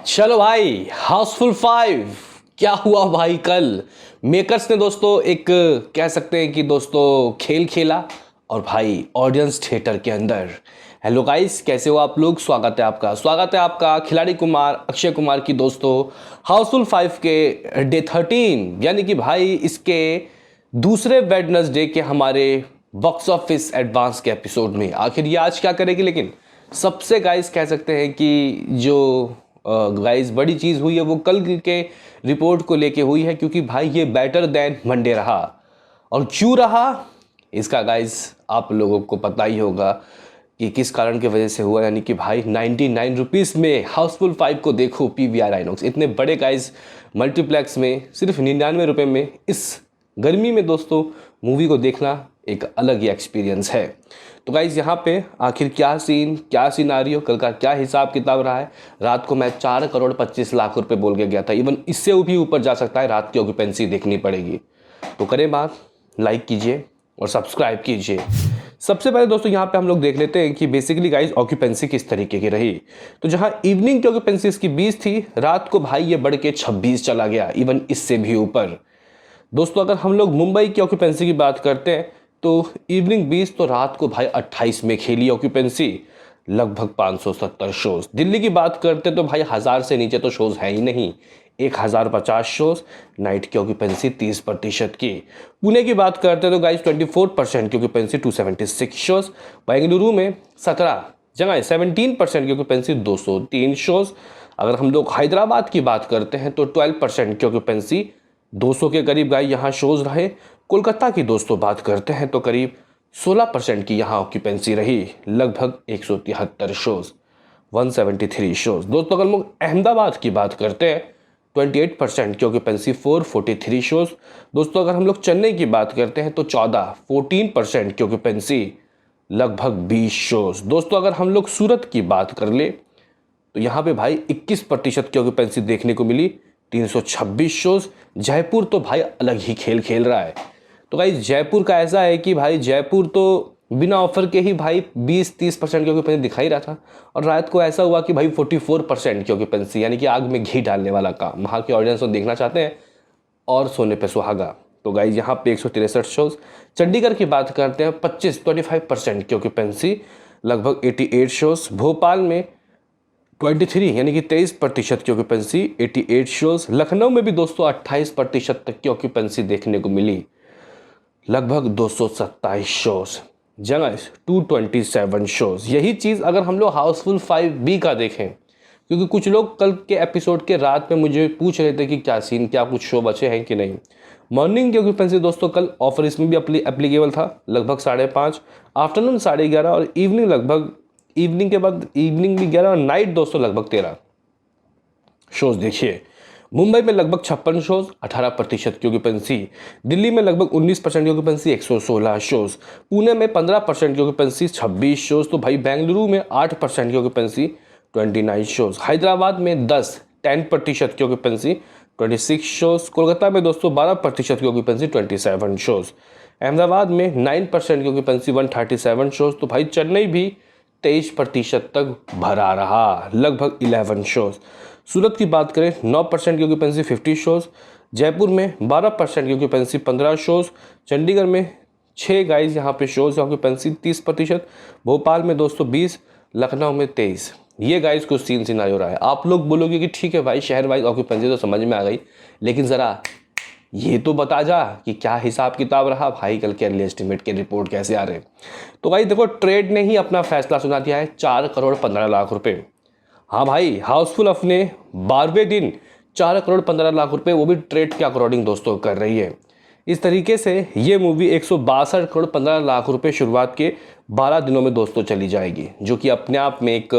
चलो भाई, हाउसफुल 5 क्या हुआ भाई। कल मेकर्स ने दोस्तों एक कह सकते हैं कि दोस्तों खेल खेला और भाई ऑडियंस थिएटर के अंदर। हेलो गाइस, कैसे हो आप लोग। स्वागत है आपका खिलाड़ी कुमार अक्षय कुमार की दोस्तों हाउसफुल 5 के डे 13 यानी कि भाई इसके दूसरे वेडनेसडे के हमारे बॉक्स ऑफिस एडवांस के एपिसोड में। आखिर ये आज क्या करेगी, लेकिन सबसे गाइस कह सकते हैं कि जो गाइस बड़ी चीज़ हुई है वो कल के रिपोर्ट को लेके हुई है, क्योंकि भाई ये बेटर देन मंडे रहा। और क्यों रहा इसका गाइस आप लोगों को पता ही होगा कि किस कारण की वजह से हुआ। यानी कि भाई 99 रुपीज़ में हाउसफुल 5 को देखो PVR आइनॉक्स, इतने बड़े गाइस मल्टीप्लेक्स में सिर्फ 99 रुपये में इस गर्मी में दोस्तों मूवी को देखना एक अलग ही एक्सपीरियंस है। तो गाइज यहाँ पे आखिर क्या सिनारियो, कल का क्या हिसाब किताब रहा है। रात को मैं 4,25,00,000 रुपए बोल के गया था, इवन इससे भी ऊपर जा सकता है। रात की ऑक्यूपेंसी देखनी पड़ेगी। तो करें बात, लाइक कीजिए और सब्सक्राइब कीजिए। सबसे पहले दोस्तों यहाँ पे हम लोग देख लेते हैं कि बेसिकली गाइज ऑक्यूपेंसी किस तरीके की रही। तो जहाँ इवनिंग की ऑक्यूपेंसी इसकी 20 थी, रात को भाई ये बढ़ के 26 चला गया, इवन इससे भी ऊपर। दोस्तों अगर हम लोग मुंबई की ऑक्यूपेंसी की बात करते हैं तो इवनिंग 20 तो रात को भाई 28 में खेली ऑक्यूपेंसी, लगभग 570 शोज। दिल्ली की बात करते तो भाई 1000 से नीचे तो शोज है ही नहीं, 1050 शोज। नाइट की ऑक्यूपेंसी 30% की। पुणे की बात करते तो गाइस 24% की ऑक्यूपेंसी 276 शोज। बेंगलुरु में 17 जगह 17% की ऑक्यूपेंसी 203 शोज। अगर हम लोग हैदराबाद की बात करते हैं तो 12% की ऑक्यूपेंसी 200 के करीब गाइस यहाँ शोज रहे। कोलकाता की दोस्तों बात करते हैं तो करीब 16% की यहाँ ऑक्यूपेंसी रही, लगभग 173 शोज, 173 शोज। दोस्तों अगर लोग अहमदाबाद की बात करते हैं 28% की ऑक्यूपेंसी 443 शोज। दोस्तों अगर हम लोग चेन्नई की बात करते हैं तो 14% की ऑक्यूपेंसी, लगभग 20 शोज। दोस्तों अगर हम लोग सूरत की बात कर ले तो यहाँ पे भाई 21% की ऑक्यूपेंसी देखने को मिली, 326 शोज। जयपुर तो भाई अलग ही खेल खेल रहा है। तो भाई जयपुर का ऐसा है कि भाई जयपुर तो बिना ऑफर के ही भाई 20-30% की ऑक्यूपेंसी दिखाई रहा था, और रात को ऐसा हुआ कि भाई 44% की ऑक्यूपेंसी, यानी कि आग में घी डालने वाला काम। वहाँ के ऑडियंस को देखना चाहते हैं और सोने पे सुहागा। तो गाइज यहाँ पे 163 शोज। चंडीगढ़ की बात करते हैं 25% की ऑक्यूपेंसी, लगभग 88 शोज। भोपाल में 23 यानी कि 23% की ऑक्यूपेंसी, 88 शोज। लखनऊ में भी दोस्तों 28% तक की ऑक्यूपेंसी देखने को मिली, लगभग 227 शोज। जगह 227 शोज। यही चीज़ अगर हम लोग हाउसफुल 5B का देखें, क्योंकि कुछ लोग कल के एपिसोड के रात में मुझे पूछ रहे थे कि क्या सीन, क्या कुछ शो बचे हैं कि नहीं। मॉर्निंग की ऑक्यूपेंसी दोस्तों कल ऑफर इसमें भी एप्लीकेबल था, लगभग 5:30। आफ्टरनून 11:30 और इवनिंग लगभग, इवनिंग के बाद इवनिंग भी 11 और नाइट दोस्तों लगभग 13 शोज देखिए। मुंबई में लगभग 56 शोज, 18% की ऑक्यूपेंसी। दिल्ली में लगभग 19% की ऑक्यूपेंसी, 116 शोज। पुणे में 15% की ऑक्यूपेंसी, 26 शोज। तो भाई बेंगलुरु में 8% की ऑक्यूपेंसी, 29 शोज। हैदराबाद में 10% की ऑक्यूपेंसी, 26 शोज। कोलकाता में दोस्तों 12% की ऑक्यूपेंसी, 27 शोज। अहमदाबाद में 9% की ऑक्यूपेंसी, 137 शोज। तो भाई चेन्नई भी 23% तक भरा रहा, लगभग 11 शोज। सूरत की बात करें 9% की ऑक्यूपेंसी, 50 शोज। जयपुर में 12% की ऑक्यूपेंसी, 15 शोज। चंडीगढ़ में 6 गाइज यहाँ पे शोज ऑक्यूपेंसी 30%। भोपाल में दोस्तों 20, लखनऊ में 23। ये गाइज कुछ सीन सिनारियो रहा है। आप लोग बोलोगे कि ठीक है भाई शहर वाइज ऑक्यूपेंसी तो समझ में आ गई, लेकिन ज़रा ये तो बता जा कि क्या हिसाब किताब रहा भाई, कल के अर्ली एस्टिमेट के रिपोर्ट कैसे आ रहे। तो भाई देखो, ट्रेड ने ही अपना फैसला सुना दिया है, 4,15,00,000 रुपए। हाँ भाई, हाउसफुल अपने 12वें दिन 4,15,00,000 रुपए, वो भी ट्रेड के अकॉर्डिंग दोस्तों कर रही है। इस तरीके से ये मूवी 162,15,00,000 रुपए शुरुआत के 12 दिनों में दोस्तों चली जाएगी, जो कि अपने आप में एक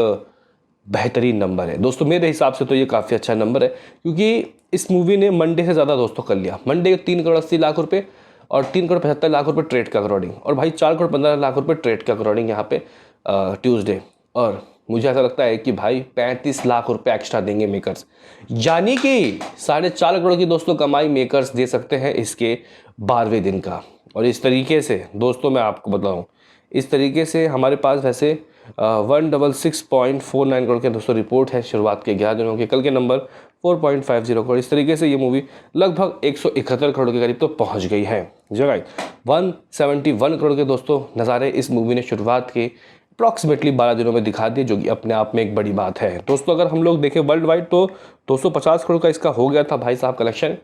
बेहतरीन नंबर है दोस्तों। मेरे हिसाब से तो ये काफ़ी अच्छा नंबर है, क्योंकि इस मूवी ने मंडे से ज़्यादा दोस्तों कर लिया। मंडे 3,80,00,000 रुपये और 3,75,00,000 रुपये ट्रेड के अकॉर्डिंग, और भाई 4,15,00,000 रुपये ट्रेड के अकॉर्डिंग यहाँ पे ट्यूसडे। और मुझे ऐसा लगता है कि भाई 35 लाख रुपए एक्स्ट्रा देंगे मेकर्स, यानी कि 4.5 करोड़ की दोस्तों कमाई मेकर्स दे सकते हैं इसके 12वें दिन का। और इस तरीके से दोस्तों मैं आपको बताऊं, इस तरीके से हमारे पास वैसे 166.49 करोड़ के दोस्तों रिपोर्ट है शुरुआत के 11 दिनों के। कल के नंबर 4.50 करोड़। इस तरीके से ये मूवी लगभग 171 करोड़ के करीब तो पहुंच गई है। जगह 171 करोड़ के दोस्तों नज़ारे इस मूवी ने शुरुआत के अप्रॉक्सीमेटली 12 दिनों में दिखा दिए, जो कि अपने आप में एक बड़ी बात है। दोस्तों अगर हम लोग देखें वर्ल्ड वाइड तो 250 करोड़ का इसका हो गया था भाई साहब कलेक्शन।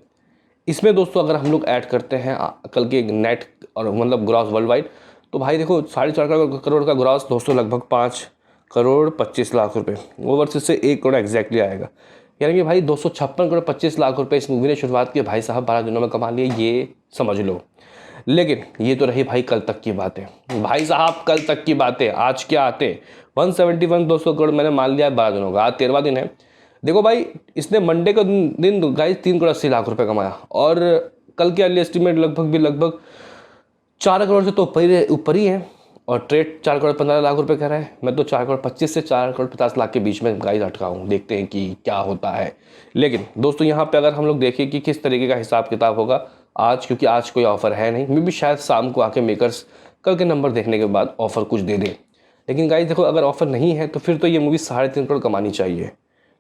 इसमें दोस्तों अगर हम लोग ऐड करते हैं कल के नेट और मतलब ग्रॉस वर्ल्ड वाइड, तो भाई देखो 4.5 करोड़ का ग्रॉस दोस्तों लगभग 5 करोड़ 25 लाख रुपए ओवरसीज से 1 करोड़ एग्जैक्टली आएगा। यानी कि भाई 256 करोड़ 25 लाख रुपए इस मूवी ने शुरुआत की भाई साहब 12 दिनों में कमा लिए, ये समझ लो। लेकिन ये तो रही भाई कल तक की बातें, भाई साहब कल तक की बातें। आज क्या आते 171 200 करोड़ मैंने मान लिया 12 दिनों का, आज 13वां दिन है। देखो भाई इसने मंडे का दिन गाइस 3 करोड़ 80 लाख रुपए कमाया, और कल के अर्ली एस्टीमेट लगभग 4 करोड़ से तो ऊपर ही है, और ट्रेड 4 करोड़ 15 लाख रुपए कह रहा है। मैं तो 4 करोड़ 25 से 4 करोड़ 50 लाख के बीच में गाइस अटका हूँ, देखते हैं कि क्या होता है। लेकिन दोस्तों यहाँ पे अगर हम लोग देखें कि किस तरीके का हिसाब किताब होगा आज, क्योंकि आज कोई ऑफर है नहीं, मे भी शायद शाम को आके मेकर्स कल के नंबर देखने के बाद ऑफर कुछ दे दे। लेकिन गाइस देखो अगर ऑफर नहीं है तो फिर तो ये मूवी 3.5 करोड़ कमानी चाहिए,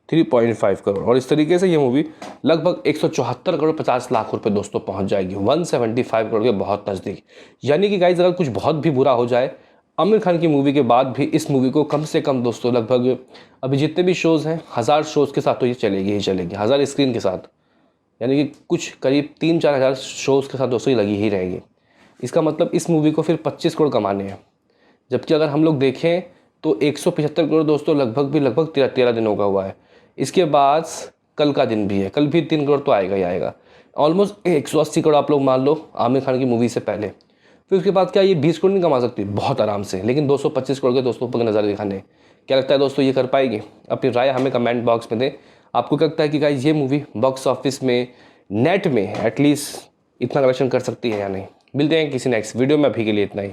3.5 करोड़, और इस तरीके से ये मूवी लगभग 174 करोड़ 50 लाख रुपए दोस्तों पहुंच जाएगी 175 करोड़ के बहुत नज़दीक। यानी कि गाइस अगर कुछ बहुत भी बुरा हो जाए आमिर खान की मूवी के बाद भी इस मूवी को कम से कम दोस्तों लगभग अभी जितने भी शोज़ हैं 1000 शोज़ के साथ तो ये चलेगी ही चलेगी, 1000 स्क्रीन के साथ, यानी कि कुछ करीब 3-4 हज़ार शोज़ के साथ दोस्तों ये लगी ही रहेगी। इसका मतलब इस मूवी को फिर 25 करोड़ कमाने हैं। जबकि अगर हम लोग देखें तो 175 करोड़ दोस्तों लगभग 13 दिनों का हुआ है। इसके बाद कल का दिन भी है, कल भी 3 करोड़ तो आएगा ही आएगा। ऑलमोस्ट 180 करोड़ आप लोग मान लो आमिर खान की मूवी से पहले। फिर उसके बाद क्या ये 20 करोड़ नहीं कमा सकती? बहुत आराम से, लेकिन 225 करोड़ के दोस्तों पर नज़र दिखाने। क्या लगता है दोस्तों ये कर पाएगी? अपनी राय हमें कमेंट बॉक्स में दें। आपको क्या लगता है कि गाइस ये मूवी बॉक्स ऑफिस में नेट में एटलीस्ट इतना कलेक्शन कर सकती है या नहीं? मिलते हैं किसी नेक्स्ट वीडियो में, अभी के लिए इतना ही।